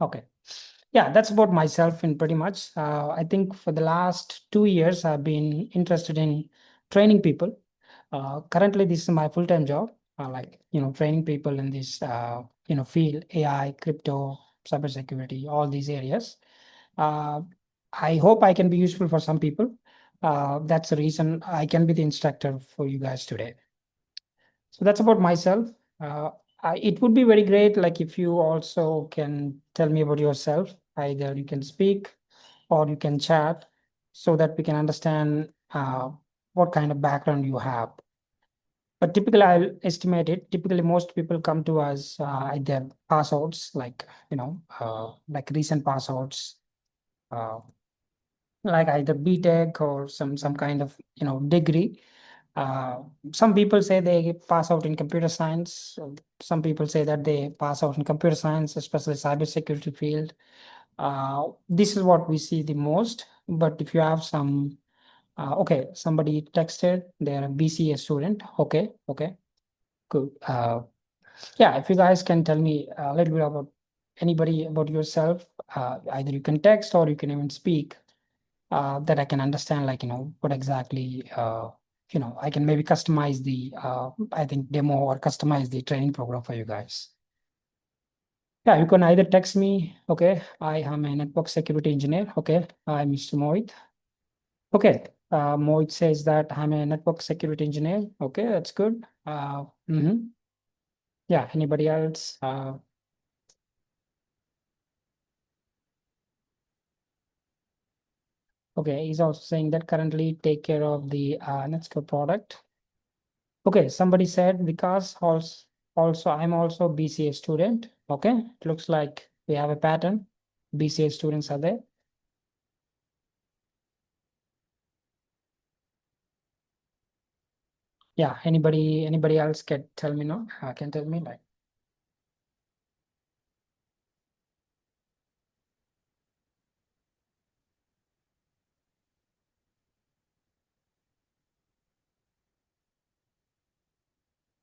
Okay. Yeah, that's about myself in pretty much. I think for the last 2 years, I've been interested in training people. Currently, this is my full-time job, training people in this, field, AI, crypto, cybersecurity, all these areas. Uh, I hope I can be useful for some people. That's the reason I can be the instructor for you guys today. So that's about myself. Uh, it would be very great, like if you also can tell me about yourself. Either you can speak or you can chat, so that we can understand what kind of background you have. But typically, I'll estimate it. Typically, most people come to us either pass outs, like recent pass outs, uh, like either BTech or some kind of degree. Uh, some people say they pass out in computer science. Some people say that they pass out in computer science, especially cybersecurity field. This is what we see the most. But if you have okay, somebody texted, they're a BCA student. Okay, good. Yeah, if you guys can tell me a little bit about anybody about yourself, either you can text or you can even speak, that I can understand, what exactly, I can maybe customize I think, demo or customize the training program for you guys. Yeah, you can either text me. Okay, I am a network security engineer. Okay, I'm Mr. Mohit. Okay, Mohit says that I'm a network security engineer. Okay, that's good. Yeah, anybody else? Okay, he's also saying that currently take care of the Netscope product. Okay, somebody said because also I'm also BCA student. Okay, it looks like we have a pattern. BCA students are there. Yeah, anybody else can tell me no? Can tell me like.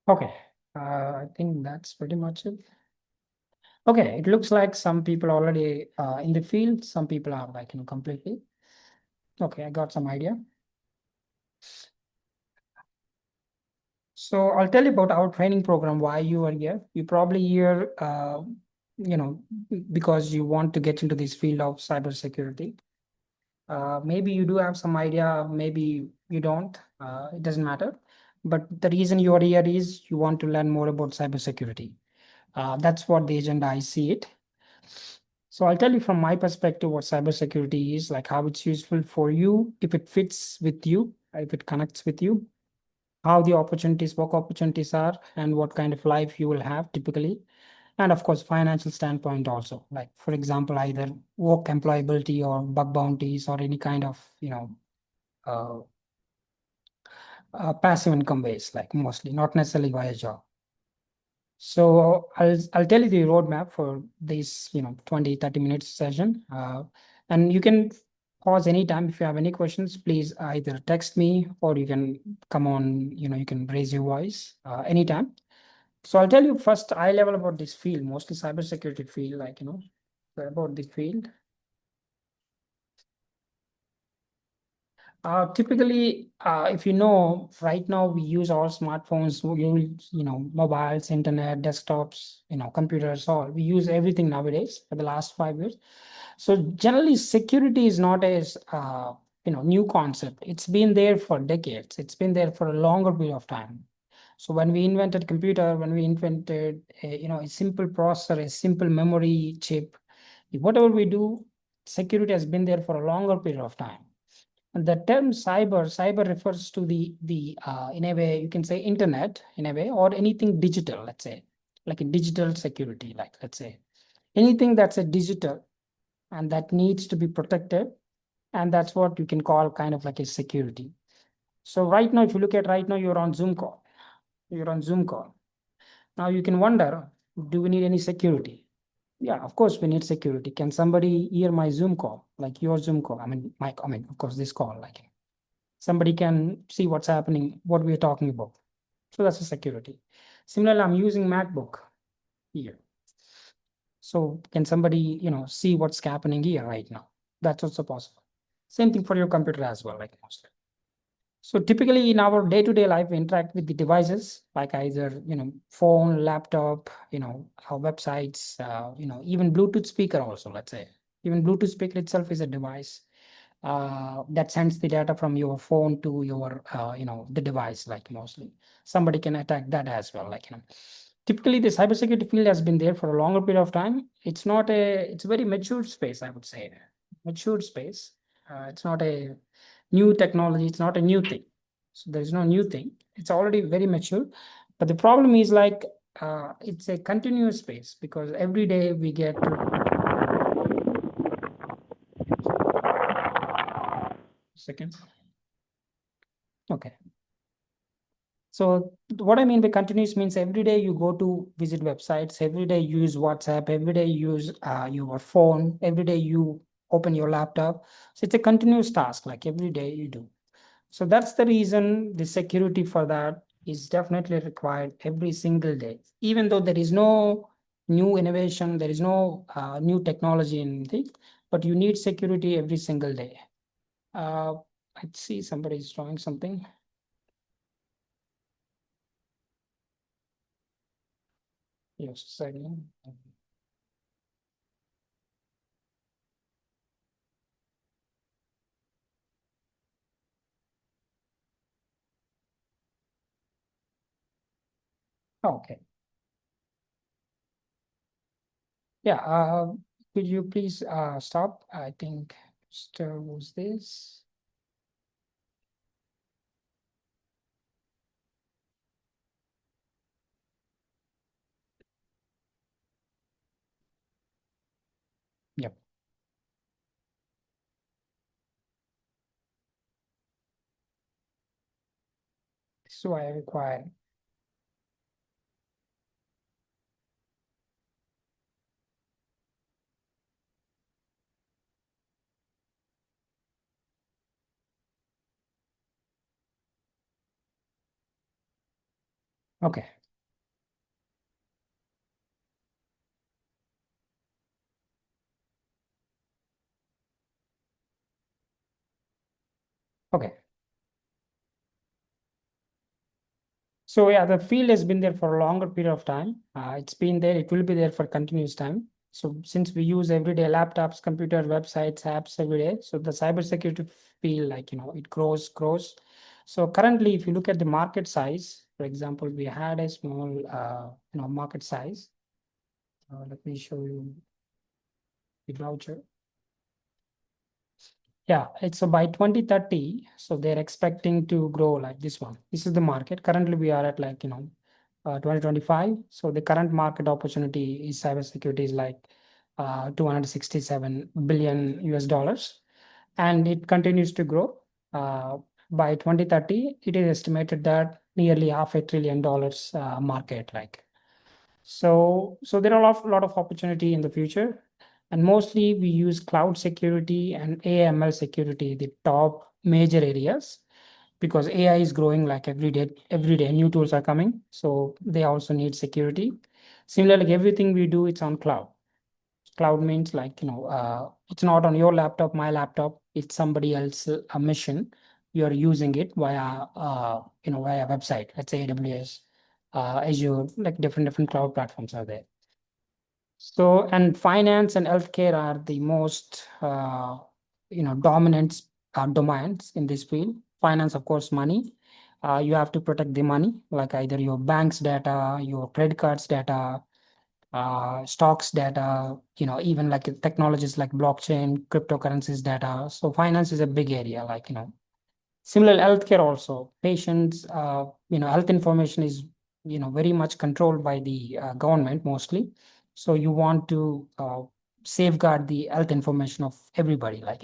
Okay, I think that's pretty much it. Okay, it looks like some people already in the field. Some people are like completely. Okay, I got some idea. So I'll tell you about our training program, why you are here. You probably here, you know, because you want to get into this field of cybersecurity. Maybe you do have some idea, maybe you don't. It doesn't matter. But the reason you are here is you want to learn more about cybersecurity. That's what the agenda I see it. So I'll tell you from my perspective what cybersecurity is, like how it's useful for you, if it fits with you, if it connects with you, how the opportunities, work opportunities are, and what kind of life you will have typically. And of course, financial standpoint also, like for example, either work employability or bug bounties or any kind of, uh, passive income ways, like mostly, not necessarily via job. So I'll tell you the roadmap for this, 20-30 minutes session. And you can pause anytime if you have any questions, please either text me or you can come on, you can raise your voice anytime. So I'll tell you first eye level about this field, mostly cybersecurity field, about the field. Typically, if you know, right now we use all smartphones, we use, mobiles, internet, desktops, computers, all. We use everything nowadays for the last 5 years. So generally, security is not as, new concept. It's been there for decades. It's been there for a longer period of time. So when we invented computer, when we invented, a simple processor, a simple memory chip, whatever we do, security has been there for a longer period of time. And the term cyber refers to the in a way you can say internet in a way, or anything digital, let's say, like a digital security, like let's say anything that's a digital and that needs to be protected, and that's what you can call kind of like a security. So right now, if you look at right now, you're on Zoom call. Now you can wonder, do we need any security? Yeah, of course we need security. Can somebody hear my Zoom call, like your Zoom call? Of course, this call, like somebody can see what's happening, what we're talking about. So that's a security. Similarly, I'm using MacBook here. So can somebody, see what's happening here right now? That's also possible. Same thing for your computer as well, like mostly. So typically in our day-to-day life, we interact with the devices like either, phone, laptop, our websites, even Bluetooth speaker also, let's say. Even Bluetooth speaker itself is a device that sends the data from your phone to your, the device, like mostly. Somebody can attack that as well, like, typically the cybersecurity field has been there for a longer period of time. It's a very mature space, I would say. Mature space. It's not a new technology, it's not a new thing. So there is no new thing. It's already very mature. But the problem is like it's a continuous space because every day we get to second. Okay. So what I mean by continuous means every day you go to visit websites, every day you use WhatsApp, every day you use your phone, every day you open your laptop. So it's a continuous task, like every day you do. So that's the reason the security for that is definitely required every single day. Even though there is no new innovation, there is no new technology in it, but you need security every single day. I see somebody is drawing something. Yes, sorry. Okay. Yeah. Could you please stop? I think Mr. was this. Yep. So I require. Okay. Okay. So yeah, the field has been there for a longer period of time. It's been there, it will be there for continuous time. So since we use everyday laptops, computer, websites, apps every day, so the cybersecurity field, like, it grows. So currently, if you look at the market size, for example, we had a small, market size. Let me show you the voucher. Yeah, it's so by 2030, so they're expecting to grow like this one. This is the market. Currently, we are at like, 2025. So the current market opportunity is cybersecurity is like 267 billion US dollars, and it continues to grow. Uh, by 2030, it is estimated that nearly $500 billion market, like. So there are lot of opportunity in the future, and mostly we use cloud security and AML security, the top major areas, because AI is growing like every day. Every day, new tools are coming, so they also need security. Similarly, like everything we do, it's on cloud. Cloud means like it's not on your laptop, my laptop. It's somebody else a mission. You're using it via via website. Let's say AWS, Azure, like different cloud platforms are there. So, and finance and healthcare are the most, dominant domains in this field. Finance, of course, money. You have to protect the money, like either your bank's data, your credit cards data, stocks data, even like technologies like blockchain, cryptocurrencies data. So finance is a big area, like, similar healthcare also. Patients, health information is, very much controlled by the government mostly. So you want to safeguard the health information of everybody, like,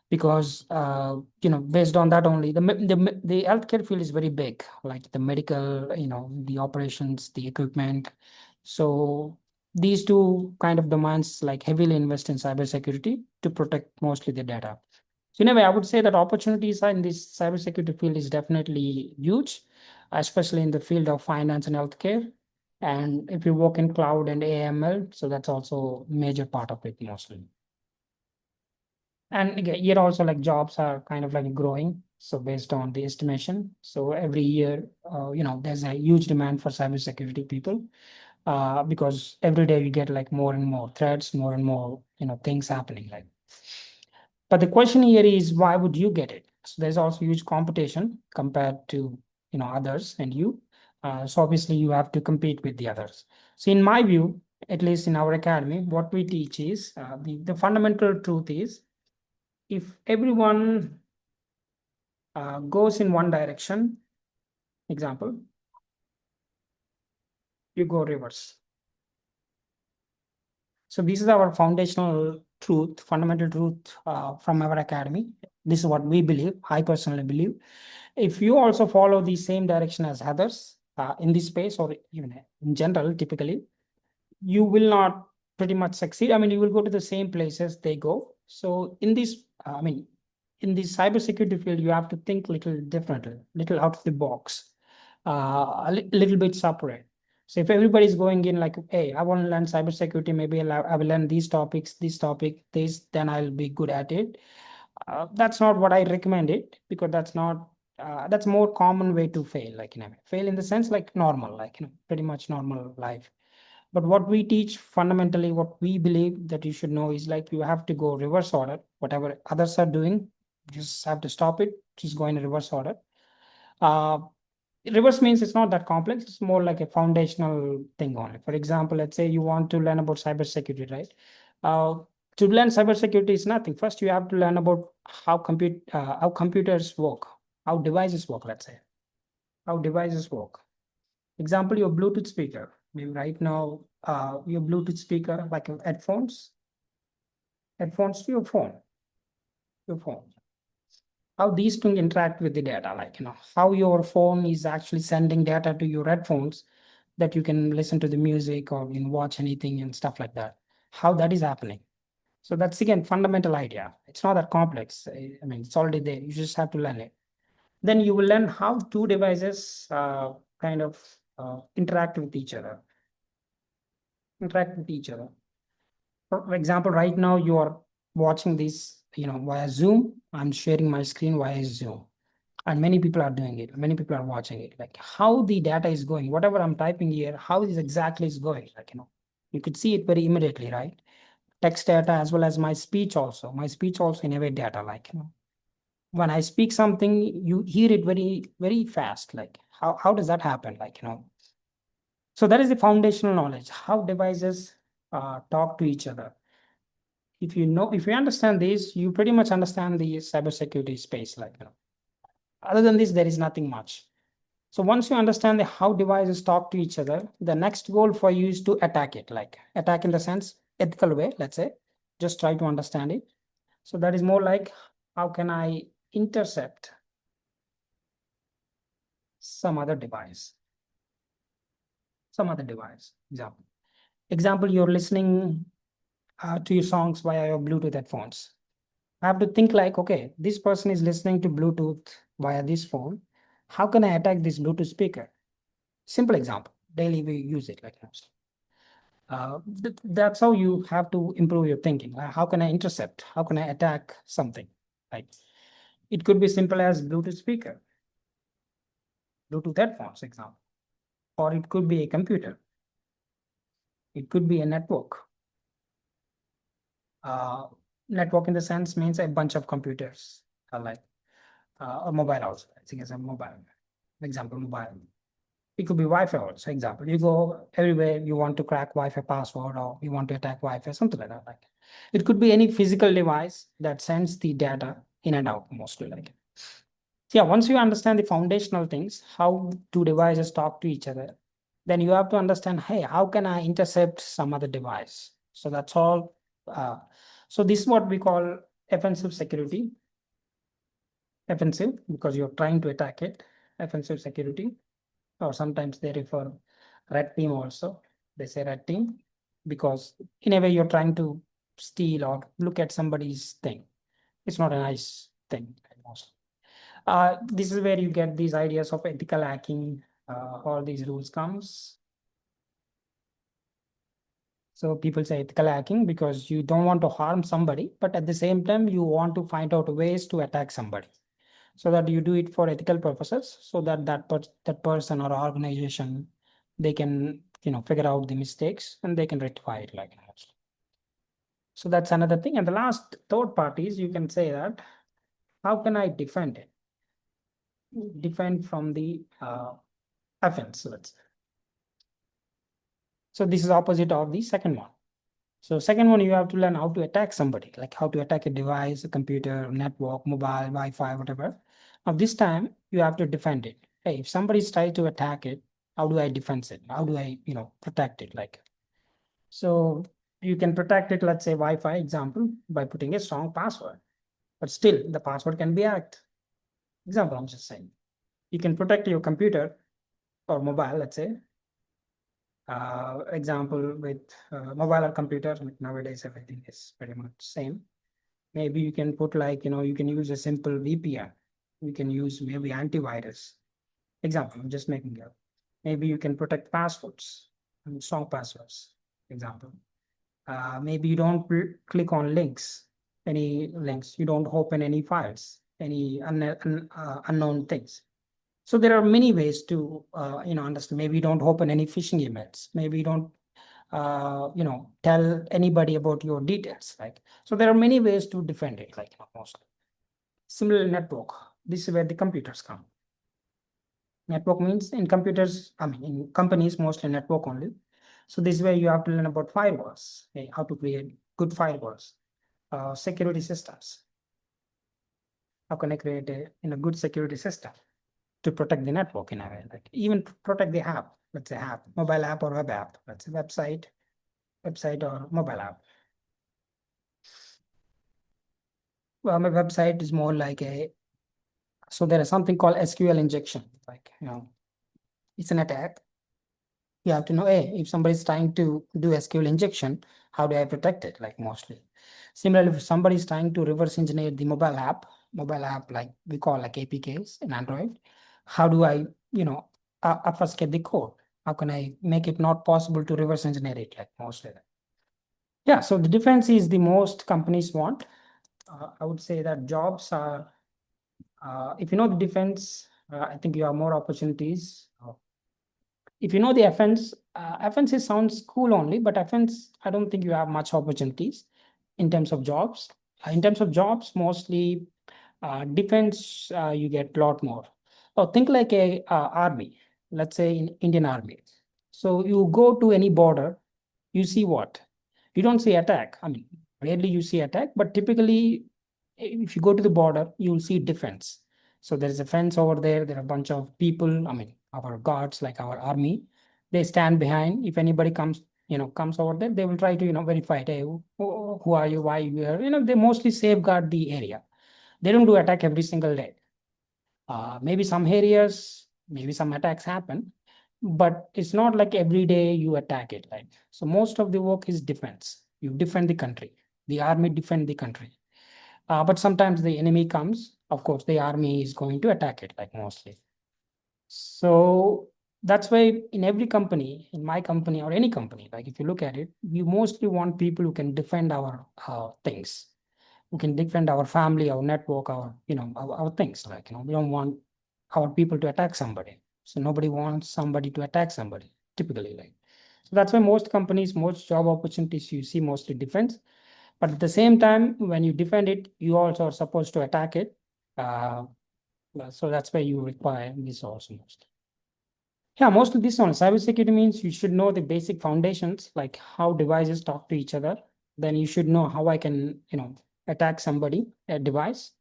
because based on that only the healthcare field is very big, like the medical, the operations, the equipment. So these two kind of domains like heavily invest in cybersecurity to protect mostly the data. So in a way, I would say that opportunities in this cybersecurity field is definitely huge, especially in the field of finance and healthcare. And if you work in cloud and AML, so that's also major part of it mostly. And again, here also like jobs are kind of like growing. So based on the estimation, so every year, there's a huge demand for cybersecurity people, because every day you get like more and more threats, more and more, things happening like. But the question here is, why would you get it? So there's also huge competition compared to, others and you. So obviously you have to compete with the others. So in my view, at least in our academy, what we teach is, the fundamental truth is, if everyone goes in one direction, example, you go reverse. So this is our foundational truth, fundamental truth, from our academy. This is what we believe. I personally believe. If you also follow the same direction as others, in this space or even in general, typically, you will not pretty much succeed. I mean, you will go to the same places they go. So in this, in the cybersecurity field, you have to think little differently, little out of the box, little bit separate. So if everybody is going in like, hey, I want to learn cybersecurity, maybe I will learn these topics, this topic, this, then I'll be good at it. That's not what I recommend it, because that's more common way to fail. Like, fail in the sense like normal, like, pretty much normal life. But what we teach fundamentally, what we believe that you should know is like you have to go reverse order. Whatever others are doing, you just have to stop it. Just go in reverse order. Uh, Reverse means it's not that complex. It's more like a foundational thing only. For example, let's say you want to learn about cybersecurity, right? Uh, to learn cybersecurity is nothing. First, you have to learn about how computers work, how devices work. Let's say how devices work. Example, your Bluetooth speaker. Maybe right now, your Bluetooth speaker, like your headphones to your phone. How these two interact with the data, like, how your phone is actually sending data to your headphones that you can listen to the music or watch anything and stuff like that. How that is happening. So that's again fundamental idea. It's not that complex. I mean, it's already there. You just have to learn it. Then you will learn how two devices kind of interact with each other. Interact with each other. For example, right now you are watching this, via Zoom. I'm sharing my screen via Zoom, and many people are doing it. Many people are watching it. Like how the data is going, whatever I'm typing here, how this exactly is going. Like, you could see it very immediately, right? Text data as well as my speech also. My speech also in a way data. Like, when I speak something, you hear it very, very fast. Like how does that happen? Like, so that is the foundational knowledge, how devices talk to each other. If you understand this, you pretty much understand the cybersecurity space. Like, other than this, there is nothing much. So once you understand how devices talk to each other, the next goal for you is to attack it. Like attack in the sense ethical way, let's say. Just try to understand it. So that is more like, how can I intercept some other device? Some other device. Example, you're listening to your songs via your Bluetooth headphones. I have to think like, okay, this person is listening to Bluetooth via this phone. How can I attack this Bluetooth speaker? Simple example. Daily we use it like that. That's how you have to improve your thinking. How can I intercept? How can I attack something? Right. It could be simple as Bluetooth speaker, Bluetooth headphones, example, or it could be a computer. It could be a network. Uh, Network in the sense means a bunch of computers, like a mobile also. I think it's a mobile. Example, mobile. It could be Wi-Fi also. Example, you go everywhere, you want to crack Wi-Fi password or you want to attack Wi-Fi, something like that. Like it could be any physical device that sends the data in and out, mostly like. So yeah, once you understand the foundational things, how two devices talk to each other, then you have to understand, hey, how can I intercept some other device? So that's all. So this is what we call offensive security. Offensive because you're trying to attack it. Offensive security, or sometimes they refer red team also. They say red team because in a way you're trying to steal or look at somebody's thing. It's not a nice thing. This is where you get these ideas of ethical hacking. All these rules comes. So people say ethical hacking because you don't want to harm somebody, but at the same time, you want to find out ways to attack somebody, so that you do it for ethical purposes, so that that person or organization, they can figure out the mistakes and they can rectify it like that. So that's another thing. And the last third part is, you can say that, how can I defend it? Defend from the offense, let's say. So this is opposite of the second one. So second one, you have to learn how to attack somebody, like how to attack a device, a computer, network, mobile, Wi-Fi, whatever. Now this time you have to defend it. Hey, if somebody's trying to attack it, how do I defend it? How do I, protect it? Like, so you can protect it, let's say Wi-Fi example, by putting a strong password, but still the password can be hacked. Example, I'm just saying. You can protect your computer or mobile, let's say. Example with mobile or computer, like nowadays everything is pretty much same. Maybe you can put, like, you can use a simple VPN. You can use maybe antivirus. Example, I'm just making up. Maybe you can protect passwords, strong passwords. Example. Maybe you don't click on links, any links. You don't open any files, any unknown things. So there are many ways to, understand. Maybe you don't open any phishing emails. Maybe you don't, tell anybody about your details. Like, so there are many ways to defend it, like, mostly. Similar network. This is where the computers come. Network means in computers, I mean, in companies, mostly network only. So this is where you have to learn about firewalls, okay, how to create good firewalls, security systems. How can I create a good security system to protect the network in a way, like even protect the app, let's say app, mobile app or web app, let's say website or mobile app. Well, my website is more like so there is something called SQL injection, like, it's an attack. You have to know, hey, if somebody's trying to do SQL injection, how do I protect it? Like, mostly. Similarly, if somebody's trying to reverse engineer the mobile app, like we call like APKs in Android, how do I, obfuscate the code? How can I make it not possible to reverse engineer it? Like, mostly. Yeah, so the defense is the most companies want. I would say that jobs are, if you know the defense, I think you have more opportunities. If you know the offense sounds cool only, but offense, I don't think you have much opportunities in terms of jobs. In terms of jobs, mostly defense, you get a lot more. Or think like a army, let's say in Indian Army. So you go to any border, you see what? You don't see attack. I mean, rarely you see attack, but typically, if you go to the border, you'll see defense. So there's a fence over there. There are a bunch of people. I mean, our guards, like our army, they stand behind. If anybody comes over there, they will try to, verify, hey, who are you? Why are you here? They mostly safeguard the area. They don't do attack every single day. Maybe some areas, maybe some attacks happen, but it's not like every day you attack it. Like, so most of the work is defense. You defend the country. The army defend the country. But sometimes the enemy comes. Of course, the army is going to attack it, like, mostly. So that's why in every company, in my company or any company, like, if you look at it, we mostly want people who can defend our things, who can defend our family, our network, our things. Like, we don't want our people to attack somebody. So nobody wants somebody to attack somebody, typically. Like, so that's why most companies, most job opportunities, you see mostly defense. But at the same time, when you defend it, you also are supposed to attack it. Uh, so that's why you require this also most. Yeah, mostly this one. Cybersecurity means you should know the basic foundations, like how devices talk to each other. Then you should know how I can, attack somebody, a device.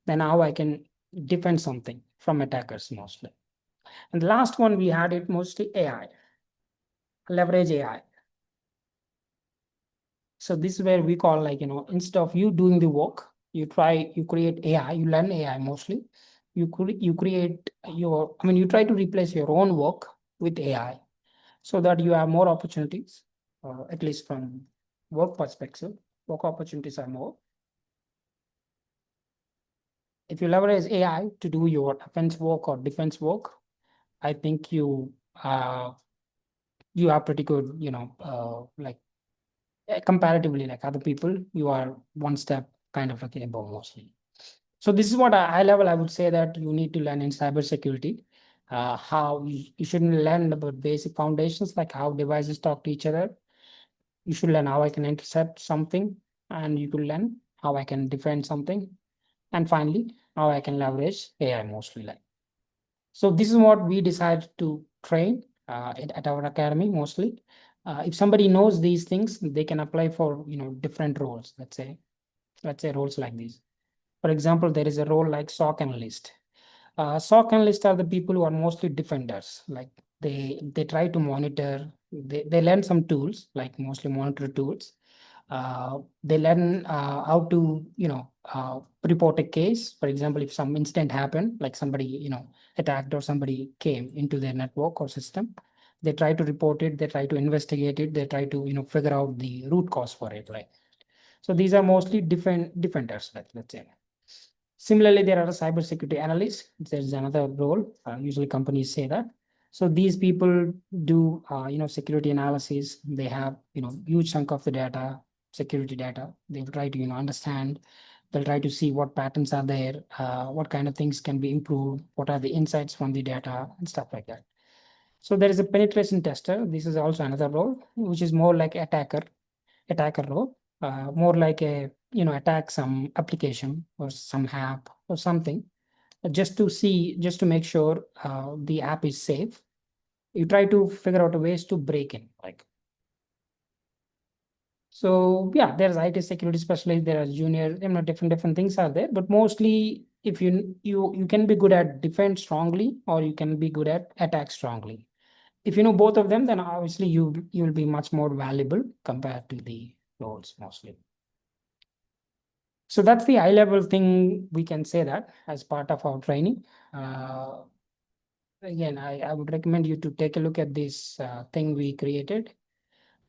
Then how I can defend something from attackers mostly. And the last one we had it mostly AI, leverage AI. So this is where we call, like, instead of you doing the work, you create AI, you learn AI mostly. You create you try to replace your own work with AI, so that you have more opportunities, at least from work perspective. Work opportunities are more. If you leverage AI to do your offense work or defense work, I think you are pretty good, like, comparatively, like other people, you are one step kind of like above mostly. So this is what high level I would say that you need to learn in cybersecurity. How you should learn about basic foundations, like how devices talk to each other. You should learn how I can intercept something, and you could learn how I can defend something, and finally how I can leverage AI mostly. Like, so this is what we decide to train at our academy mostly. If somebody knows these things, they can apply for different roles. Let's say roles like these. For example, there is a role like SOC analyst. SOC analysts are the people who are mostly defenders. Like they try to monitor. They learn some tools, like mostly monitor tools. They learn how to report a case. For example, if some incident happened, like somebody attacked or somebody came into their network or system, they try to report it. They try to investigate it. They try to figure out the root cause for it. Like, so these are mostly defenders. Let's say. Similarly, there are cybersecurity analysts. There's another role. Usually, companies say that. So these people do, security analysis. They have, huge chunk of the data, security data. They try to, understand. They'll try to see what patterns are there, what kind of things can be improved, what are the insights from the data, and stuff like that. So there is a penetration tester. This is also another role, which is more like attacker role, more like a attack some application or some app or something, just to make sure the app is safe. You try to figure out ways to break in, like. So yeah, there's IT security specialist, there are junior, different things are there, but mostly if you can be good at defend strongly, or you can be good at attack strongly. If you know both of them, then obviously you'll be much more valuable compared to the roles mostly. So that's the high level thing we can say that as part of our training. Uh, Again, I would recommend you to take a look at this thing we created.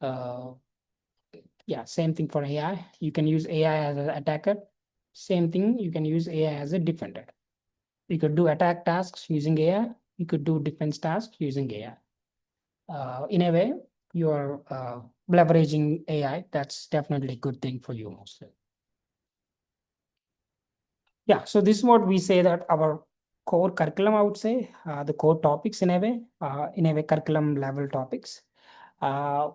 Uh, yeah, same thing for AI. You can use AI as an attacker. Same thing, you can use AI as a defender. You could do attack tasks using AI. You could do defense tasks using AI. In a way, you are leveraging AI. That's definitely a good thing for you mostly. Yeah, so this is what we say that our core curriculum, I would say, the core topics in a way, curriculum level topics. Uh,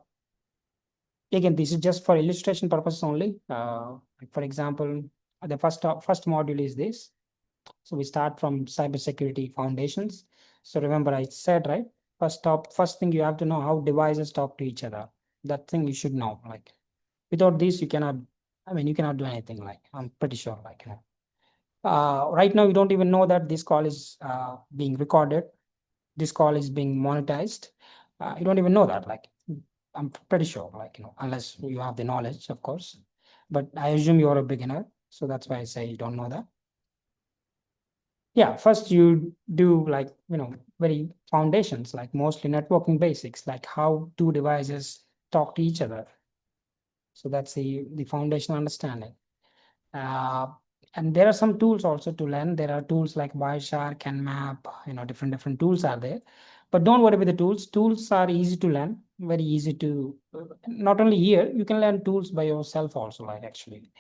Again, this is just for illustration purposes only. Like for example, the first module is this. So we start from cybersecurity foundations. So remember, I said right, first thing you have to know how devices talk to each other. That thing you should know. Like without this, you cannot. I mean, you cannot do anything. Like I'm pretty sure. Like right now, you don't even know that this call is being recorded. This call is being monetized. You don't even know that. Like, I'm pretty sure, like, unless you have the knowledge, of course. But I assume you're a beginner. So that's why I say you don't know that. Yeah, first you do like, very foundations, like mostly networking basics, like how two devices talk to each other. So that's the foundational understanding. Uh, and there are some tools also to learn. There are tools like Wireshark and Nmap, different tools are there. But don't worry with the tools. Tools are easy to learn, very easy to, not only here, you can learn tools by yourself also, like actually.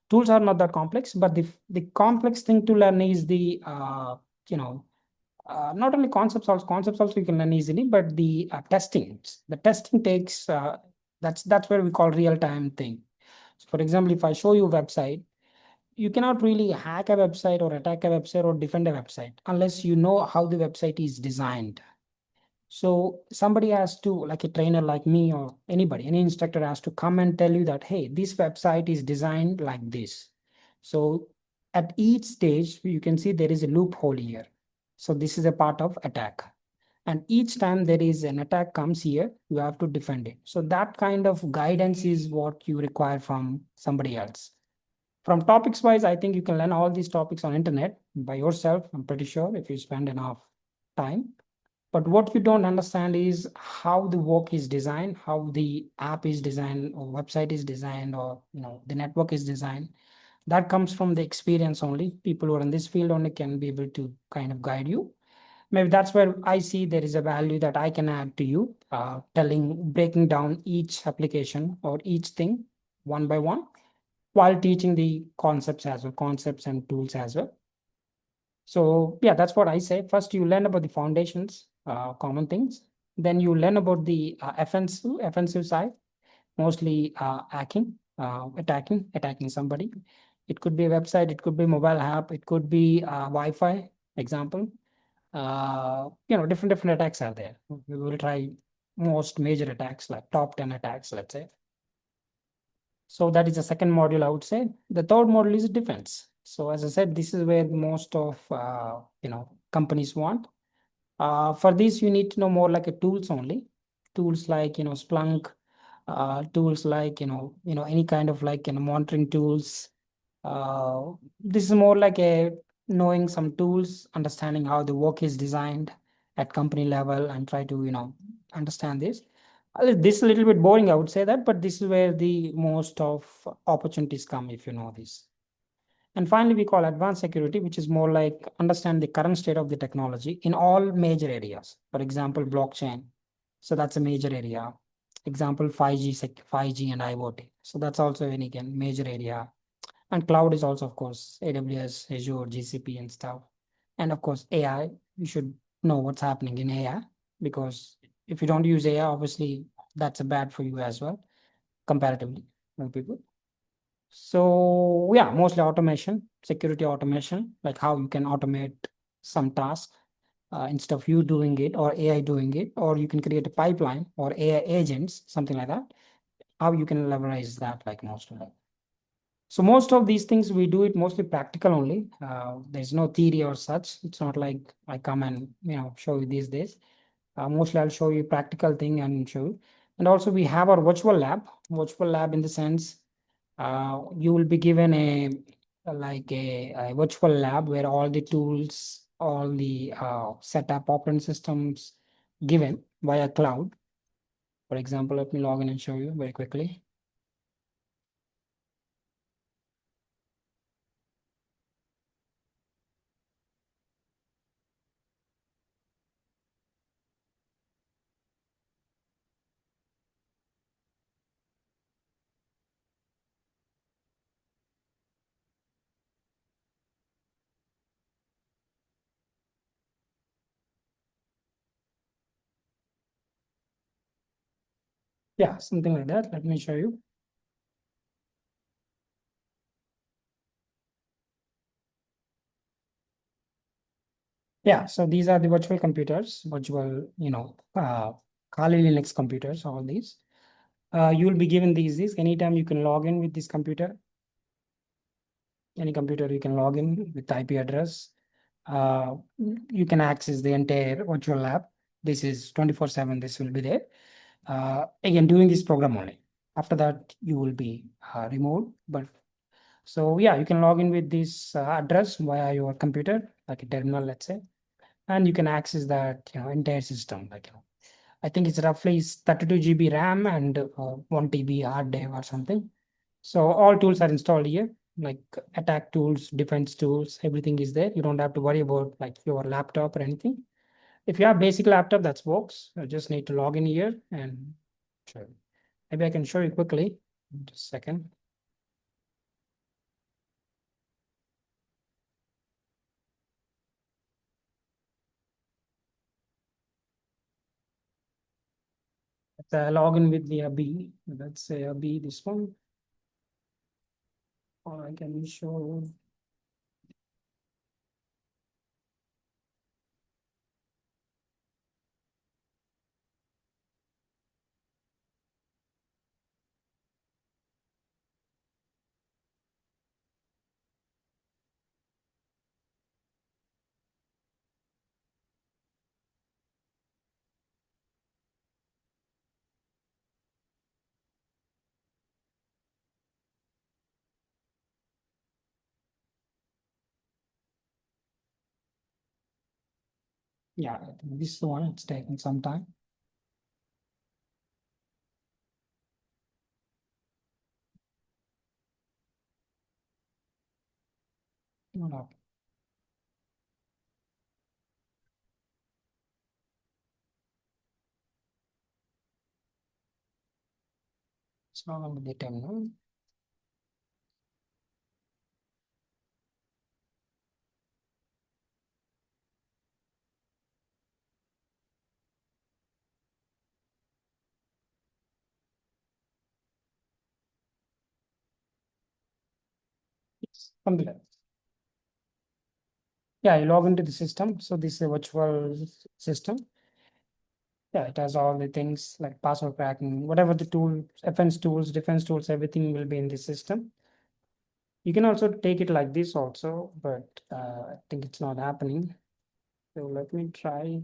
Tools are not that complex, but the complex thing to learn is you know, not only concepts also you can learn easily, but the testing takes, that's where we call real time thing. So for example, if I show you a website, you cannot really hack a website or attack a website or defend a website unless you know how the website is designed. So somebody has to, like a trainer like me or anybody, any instructor has to come and tell you that, hey, this website is designed like this. So at each stage, you can see there is a loophole here. So this is a part of attack. And each time there is an attack comes here, you have to defend it. So that kind of guidance is what you require from somebody else. From topics wise, I think you can learn all these topics on internet by yourself. I'm pretty sure if you spend enough time. But what you don't understand is how the work is designed, how the app is designed, or website is designed, or the network is designed. That comes from the experience only. People who are in this field only can be able to kind of guide you. Maybe that's where I see there is a value that I can add to you, breaking down each application or each thing one by one while teaching the concepts as well, concepts and tools as well. So yeah, that's what I say. First, you learn about the foundations, common things. Then you learn about the offensive side, mostly attacking somebody. It could be a website, it could be mobile app, it could be Wi-Fi. Example, different attacks are there. We will try most major attacks, like top 10 attacks, let's say. So that is the second module, I would say. The third module is defense. So as I said, this is where most of companies want. For this, you need to know more like a tools only. Tools like Splunk, tools like any kind of like monitoring tools. This is more like a knowing some tools, understanding how the work is designed at company level, and try to understand this. This is a little bit boring, I would say that, but this is where the most of opportunities come if you know this. And finally, we call advanced security, which is more like understand the current state of the technology in all major areas. For example, blockchain. So that's a major area. Example, 5G and IoT. So that's also an again major area. And cloud is also, of course, AWS, Azure, GCP, and stuff. And of course, AI. You should know what's happening in AI, because if you don't use AI, obviously that's a bad for you as well, comparatively, more people. So yeah, mostly automation, security automation, like how you can automate some task instead of you doing it or AI doing it, or you can create a pipeline or AI agents, something like that. How you can leverage that, like most of it. So most of these things we do it mostly practical only. There's no theory or such. It's not like I come and show you these days. Mostly I'll show you practical thing and show you. And also we have our virtual lab in the sense you will be given a virtual lab where all the tools, all the setup operating systems given via cloud. For example, let me log in and show you very quickly. Yeah, something like that. Let me show you. Yeah, so these are the virtual computers, Kali Linux computers, all these. You will be given these anytime you can log in with this computer. Any computer you can log in with IP address. Uh, you can access the entire virtual lab. This is 24/7, this will be there. Again, doing this program only. After that, you will be removed. But so yeah, you can log in with this address via your computer, like a terminal, let's say, and you can access that entire system. I think it's roughly 32 GB RAM and 1 TB hard drive or something. So all tools are installed here, like attack tools, defense tools, everything is there. You don't have to worry about like your laptop or anything. If you have basic laptop, that works. You just need to log in here and show you. Maybe I can show you quickly. Just a second. Let's log in with the B. Let's say B, this one. Or I can show. Yeah, I think this one, it's taking some time. No, no. It's not on the terminal. It's something like that. Yeah, you log into the system. So this is a virtual system. Yeah, it has all the things like password cracking, whatever the tool, offense tools, defense tools, everything will be in the system. You can also take it like this also, but I think it's not happening. So let me try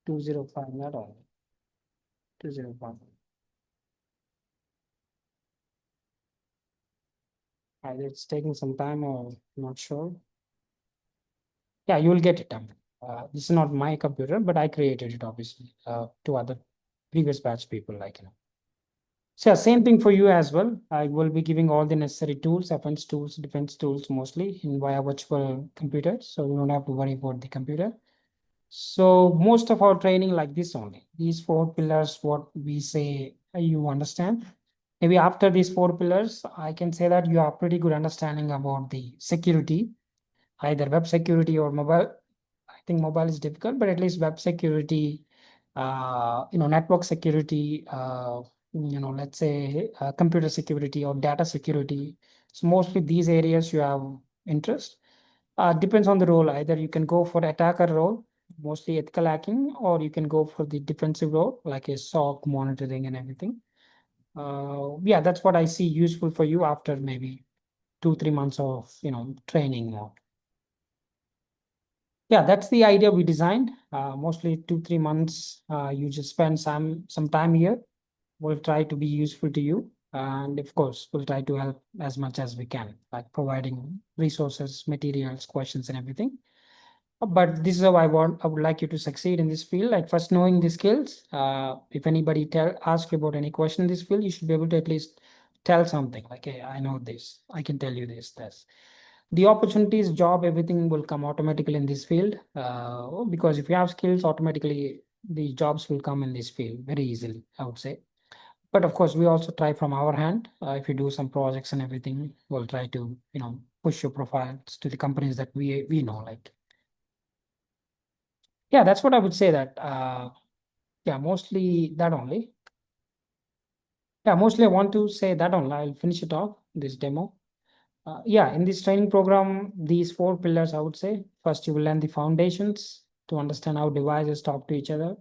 205, not all, 205. Either it's taking some time or not sure. Yeah, you will get it done. This is not my computer, but I created it obviously to other previous batch people like, So yeah, same thing for you as well. I will be giving all the necessary tools, offense tools, defense tools, mostly in via virtual computer. So you don't have to worry about the computer. So most of our training like this only. These four pillars, what we say, you understand. Maybe after these four pillars, I can say that you have pretty good understanding about the security, either web security or mobile. I think mobile is difficult, but at least web security, network security, let's say computer security or data security. So mostly these areas you have interest. Depends on the role. Either you can go for attacker role, mostly ethical hacking, or you can go for the defensive role, like a SOC monitoring and everything. Yeah, that's what I see useful for you after maybe 2, 3 months of training. Yeah, that's the idea we designed. Mostly 2, 3 months. You just spend some time here. We'll try to be useful to you, and of course, we'll try to help as much as we can, like providing resources, materials, questions, and everything. But this is how I would like you to succeed in this field. Like first knowing the skills. If anybody ask you about any question in this field, you should be able to at least tell something like, hey, I know this. I can tell you this. The opportunities, job, everything will come automatically in this field. Because if you have skills, automatically the jobs will come in this field very easily, I would say. But of course, we also try from our hand. If you do some projects and everything, we'll try to, push your profiles to the companies that we know, like. Yeah, that's what I would say that, yeah, mostly that only. Yeah, mostly I want to say that only. I'll finish it off, this demo. Yeah, in this training program, these four pillars, I would say. First, you will learn the foundations to understand how devices talk to each other.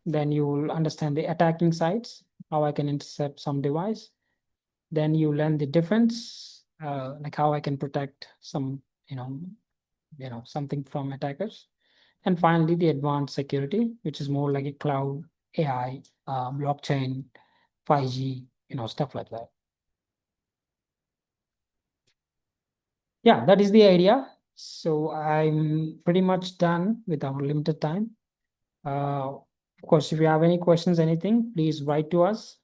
Then you will understand the attacking sides, how I can intercept some device. Then you learn the defense, like how I can protect some, something from attackers. And finally, the advanced security, which is more like a cloud, AI, blockchain, 5G, stuff like that. Yeah, that is the idea. So I'm pretty much done with our limited time. Of course, if you have any questions, anything, please write to us.